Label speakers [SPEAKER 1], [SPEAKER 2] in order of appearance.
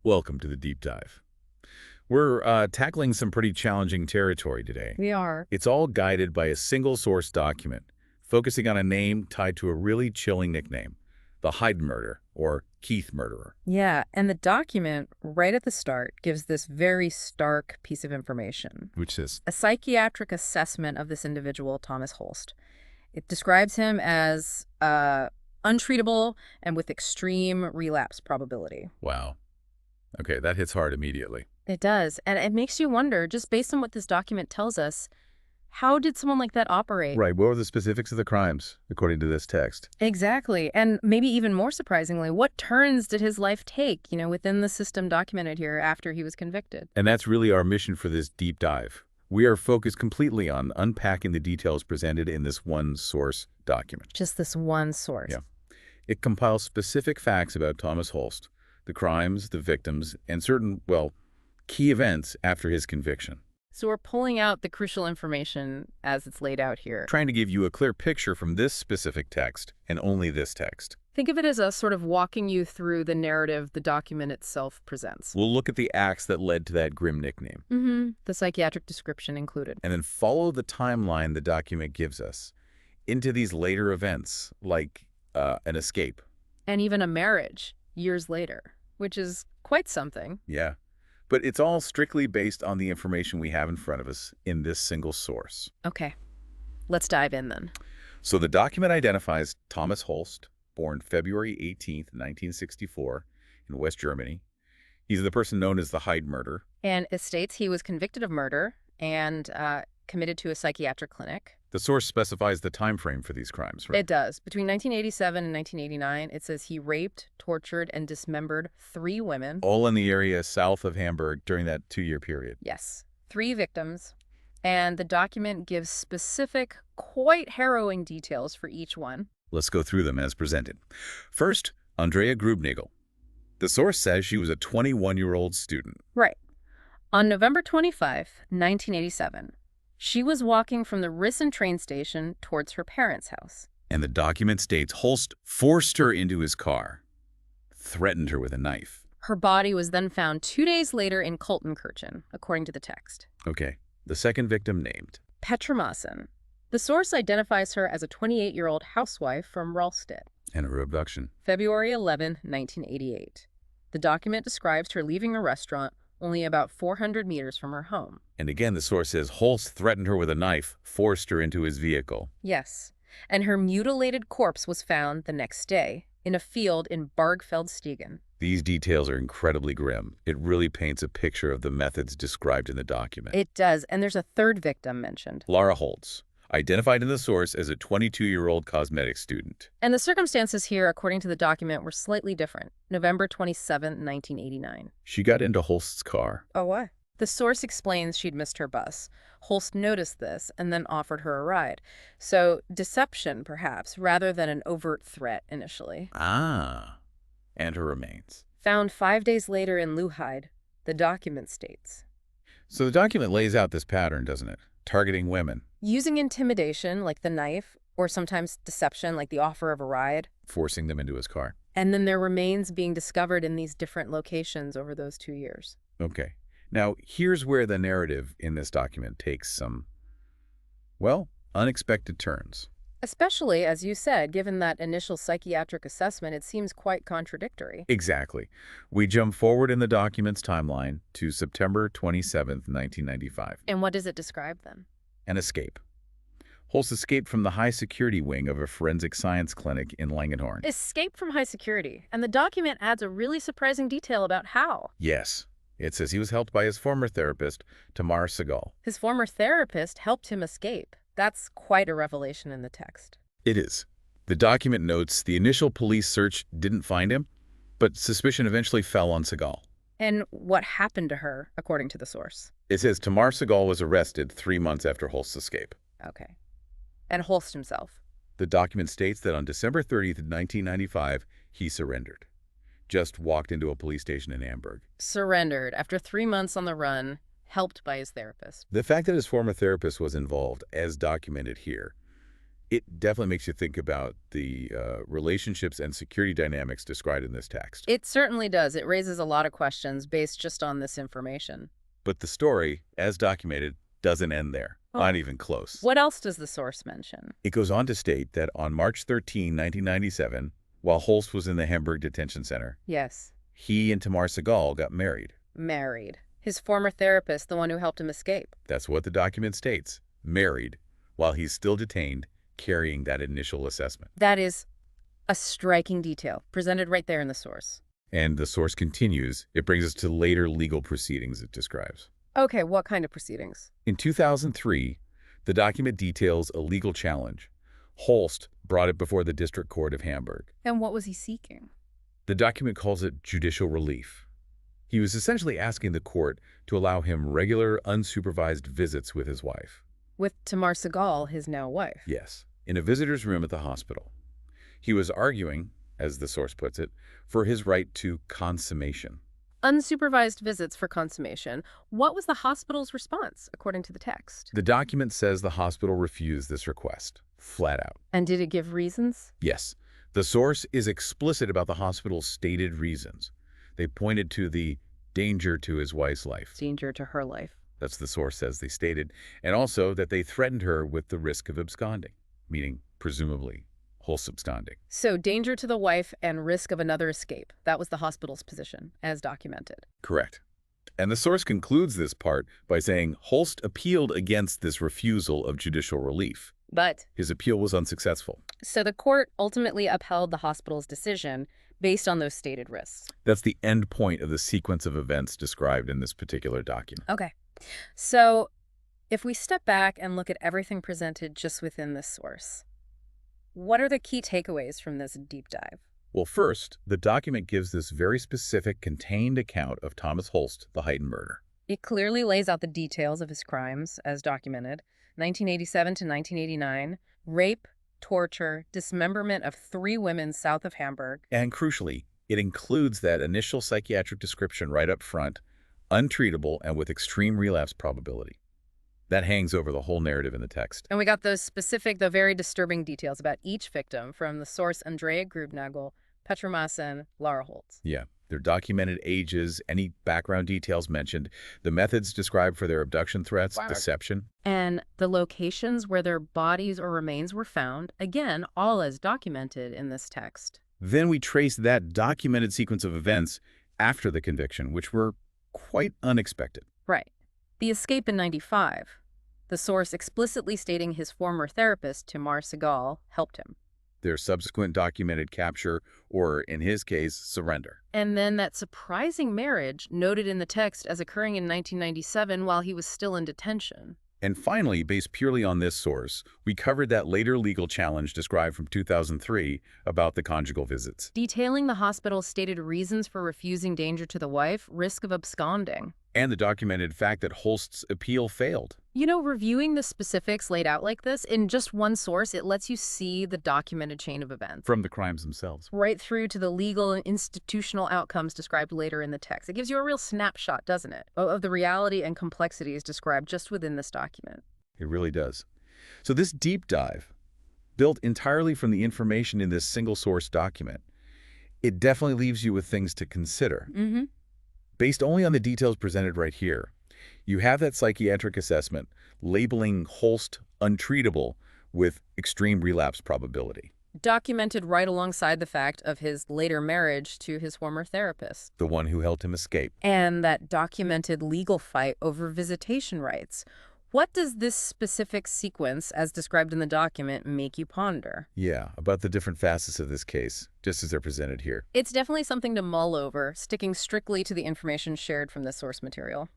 [SPEAKER 1] Welcome to the deep dive. We're tackling some pretty challenging territory today.
[SPEAKER 2] We are.
[SPEAKER 1] It's all guided by a single source document, focusing on a name tied to a really chilling nickname, the Heath Murderer, or Heath Murderer.
[SPEAKER 2] Yeah, and the document right at the start gives this very stark piece of information.
[SPEAKER 1] Which is,
[SPEAKER 2] A psychiatric assessment of this individual, Thomas Holst. It describes him as untreatable and with extreme relapse probability.
[SPEAKER 1] wow. Okay, that hits hard immediately.
[SPEAKER 2] It does, and it makes you wonder, just based on what this document tells us, how did someone like that operate?
[SPEAKER 1] Right, what were the specifics of the crimes, according to this text?
[SPEAKER 2] Exactly, and maybe even more surprisingly, what turns did his life take, within the system documented here after he was convicted?
[SPEAKER 1] And that's really our mission for this deep dive. We are focused completely on unpacking the details presented in this one source document.
[SPEAKER 2] Just this one source.
[SPEAKER 1] Yeah. It compiles specific facts about Thomas Holst, the crimes, the victims, and certain, well, key events after his conviction.
[SPEAKER 2] So we're pulling out the crucial information as it's laid out here.
[SPEAKER 1] Trying to give you a clear picture from this specific text, and only this text.
[SPEAKER 2] Think of it as a sort of walking you through the narrative the document itself presents.
[SPEAKER 1] We'll look at the acts that led to that grim nickname.
[SPEAKER 2] The psychiatric description included.
[SPEAKER 1] And then follow the timeline the document gives us into these later events, like an escape.
[SPEAKER 2] And even a marriage years later, which is quite something.
[SPEAKER 1] Yeah. But it's all strictly based on the information we have in front of us in this single source.
[SPEAKER 2] Okay, let's dive in then.
[SPEAKER 1] So the document identifies Thomas Holst, born February 18th, 1964, in West Germany. He's the person known as the Heath Murderer.
[SPEAKER 2] And it states he was convicted of murder and committed to a psychiatric clinic.
[SPEAKER 1] The source specifies the time frame for these crimes, right?
[SPEAKER 2] It does. Between 1987 and 1989, it says he raped, tortured, and dismembered 3 women.
[SPEAKER 1] All in the area south of Hamburg during that 2-year period.
[SPEAKER 2] Yes, 3 victims. And the document gives specific, quite harrowing details for each one.
[SPEAKER 1] Let's go through them as presented. First, Andrea Grubnagel. The source says she was a 21-year-old student.
[SPEAKER 2] Right. On November 25, 1987, she was walking from the Rissen train station towards her parents' house.
[SPEAKER 1] And the document states Holst forced her into his car, threatened her with a knife.
[SPEAKER 2] Her body was then found 2 days later in Kaltenkirchen, according to the text.
[SPEAKER 1] Okay, the second victim named.
[SPEAKER 2] Petra Maassen. The source identifies her as a 28-year-old housewife from Rahlstedt.
[SPEAKER 1] And her abduction.
[SPEAKER 2] February 11, 1988. The document describes her leaving a restaurant only about 400 meters from her home.
[SPEAKER 1] And again, the source says Holst threatened her with a knife, forced her into his vehicle.
[SPEAKER 2] Yes, and her mutilated corpse was found the next day in a field in Bargfeldstegen.
[SPEAKER 1] These details are incredibly grim. It really paints a picture of the methods described in the document.
[SPEAKER 2] It does, and there's a third victim mentioned.
[SPEAKER 1] Laura Holtz, identified in the source as a 22-year-old cosmetics student.
[SPEAKER 2] And the circumstances here, according to the document, were slightly different. November 27, 1989.
[SPEAKER 1] She got into Holst's car.
[SPEAKER 2] Oh, what? The source explains she'd missed her bus. Holst noticed this and then offered her a ride. So deception, perhaps, rather than an overt threat initially.
[SPEAKER 1] Ah, and her remains.
[SPEAKER 2] Found 5 days later in Luheid, the document states.
[SPEAKER 1] So the document lays out this pattern, doesn't it? Targeting women.
[SPEAKER 2] Using intimidation, like the knife, or sometimes deception, like the offer of a ride.
[SPEAKER 1] Forcing them into his car.
[SPEAKER 2] And then their remains being discovered in these different locations over those 2 years.
[SPEAKER 1] Okay. Now, here's where the narrative in this document takes some, well, unexpected turns.
[SPEAKER 2] Especially, as you said, given that initial psychiatric assessment, it seems quite contradictory.
[SPEAKER 1] Exactly. We jump forward in the document's timeline to September 27th, 1995.
[SPEAKER 2] And what does it describe then?
[SPEAKER 1] An escape. Holst escaped from the high-security wing of a forensic science clinic in Langenhorn.
[SPEAKER 2] Escape from high security. And the document adds a really surprising detail about how.
[SPEAKER 1] Yes. It says he was helped by his former therapist, Tamar Segal.
[SPEAKER 2] His former therapist helped him escape. That's quite a revelation in the text.
[SPEAKER 1] It is. The document notes the initial police search didn't find him, but suspicion eventually fell on Segal.
[SPEAKER 2] And what happened to her, according to the source?
[SPEAKER 1] It says Tamar Segal was arrested 3 months after Holst's escape.
[SPEAKER 2] Okay. And Holst himself?
[SPEAKER 1] The document states that on December 30th, 1995, he surrendered. Just walked into a police station in Hamburg.
[SPEAKER 2] Surrendered after 3 months on the run, helped by his therapist.
[SPEAKER 1] The fact that his former therapist was involved, as documented here, It definitely makes you think about the relationships and security dynamics described in this text.
[SPEAKER 2] It certainly does. It raises a lot of questions based just on this information.
[SPEAKER 1] But the story, as documented, doesn't end there.
[SPEAKER 2] Oh.
[SPEAKER 1] Not even close.
[SPEAKER 2] What else does the source mention?
[SPEAKER 1] It goes on to state that on March 13, 1997, while Holst was in the Hamburg detention center,
[SPEAKER 2] Yes.
[SPEAKER 1] he and Tamar Segal got married.
[SPEAKER 2] Married. His former therapist, the one who helped him escape.
[SPEAKER 1] That's what the document states. Married, while he's still detained, carrying that initial assessment.
[SPEAKER 2] That is a striking detail, presented right there in the source.
[SPEAKER 1] And the source continues. It brings us to later legal proceedings it describes.
[SPEAKER 2] Okay, what kind of proceedings?
[SPEAKER 1] In 2003, the document details a legal challenge. Holst brought it before the District Court of Hamburg.
[SPEAKER 2] And what was he seeking?
[SPEAKER 1] The document calls it judicial relief. He was essentially asking the court to allow him regular, unsupervised visits with his wife.
[SPEAKER 2] With Tamar Segal, his now wife.
[SPEAKER 1] Yes, in a visitor's room at the hospital. He was arguing, as the source puts it, for his right to consummation.
[SPEAKER 2] Unsupervised visits for consummation. What was the hospital's response, according to the text?
[SPEAKER 1] The document says the hospital refused this request, flat out.
[SPEAKER 2] And did it give reasons?
[SPEAKER 1] Yes, the source is explicit about the hospital's stated reasons. They pointed to the danger to his wife's life.
[SPEAKER 2] Danger to her life.
[SPEAKER 1] That's the source says they stated, and also that they threatened her with the risk of absconding, meaning, presumably, Holst absconding.
[SPEAKER 2] So danger to the wife and risk of another escape. That was the hospital's position, as documented.
[SPEAKER 1] Correct. And the source concludes this part by saying Holst appealed against this refusal of judicial relief.
[SPEAKER 2] But
[SPEAKER 1] His appeal was unsuccessful.
[SPEAKER 2] so the court ultimately upheld the hospital's decision based on those stated risks.
[SPEAKER 1] That's the end point of the sequence of events described in this particular document.
[SPEAKER 2] Okay. So if we step back and look at everything presented just within this source, what are the key takeaways from this deep dive?
[SPEAKER 1] Well, first, the document gives this very specific, contained account of Thomas Holst, the Heath Murderer.
[SPEAKER 2] It clearly lays out the details of his crimes, as documented. 1987 to 1989, rape, torture, dismemberment of 3 women south of Hamburg.
[SPEAKER 1] And crucially, it includes that initial psychiatric description right up front, untreatable and with extreme relapse probability. That hangs over the whole narrative in the text.
[SPEAKER 2] And we got those specific, though very disturbing details about each victim from the source Andrea Grubnagel, Petra Maassen, Laura Holtz.
[SPEAKER 1] Yeah, their documented ages, any background details mentioned, the methods described for their abduction threats, deception.
[SPEAKER 2] And the locations where their bodies or remains were found, again, all as documented in this text.
[SPEAKER 1] Then we trace that documented sequence of events after the conviction, which were quite unexpected.
[SPEAKER 2] Right. The escape in 95. The source explicitly stating his former therapist, Tamar Segal, helped him.
[SPEAKER 1] Their subsequent documented capture, or in his case, surrender.
[SPEAKER 2] And then that surprising marriage noted in the text as occurring in 1997 while he was still in detention.
[SPEAKER 1] And finally, based purely on this source, we covered that later legal challenge described from 2003 about the conjugal visits.
[SPEAKER 2] Detailing the hospital's stated reasons for refusing danger to the wife, risk of absconding.
[SPEAKER 1] And the documented fact that Holst's appeal failed.
[SPEAKER 2] You know, reviewing the specifics laid out like this in just one source, it lets you see the documented chain of events.
[SPEAKER 1] From the crimes themselves.
[SPEAKER 2] Right through to the legal and institutional outcomes described later in the text. It gives you a real snapshot, doesn't it, of the reality and complexities described just within this document.
[SPEAKER 1] It really does. So this deep dive, built entirely from the information in this single source document, it definitely leaves you with things to consider.
[SPEAKER 2] Mm-hmm.
[SPEAKER 1] Based only on the details presented right here, you have that psychiatric assessment labeling Holst untreatable with extreme relapse probability.
[SPEAKER 2] Documented right alongside the fact of his later marriage to his former therapist.
[SPEAKER 1] The one who helped him escape.
[SPEAKER 2] And that documented legal fight over visitation rights. What does this specific sequence, as described in the document, make you ponder?
[SPEAKER 1] Yeah, about the different facets of this case, just as they're presented here.
[SPEAKER 2] It's definitely something to mull over, sticking strictly to the information shared from the source material.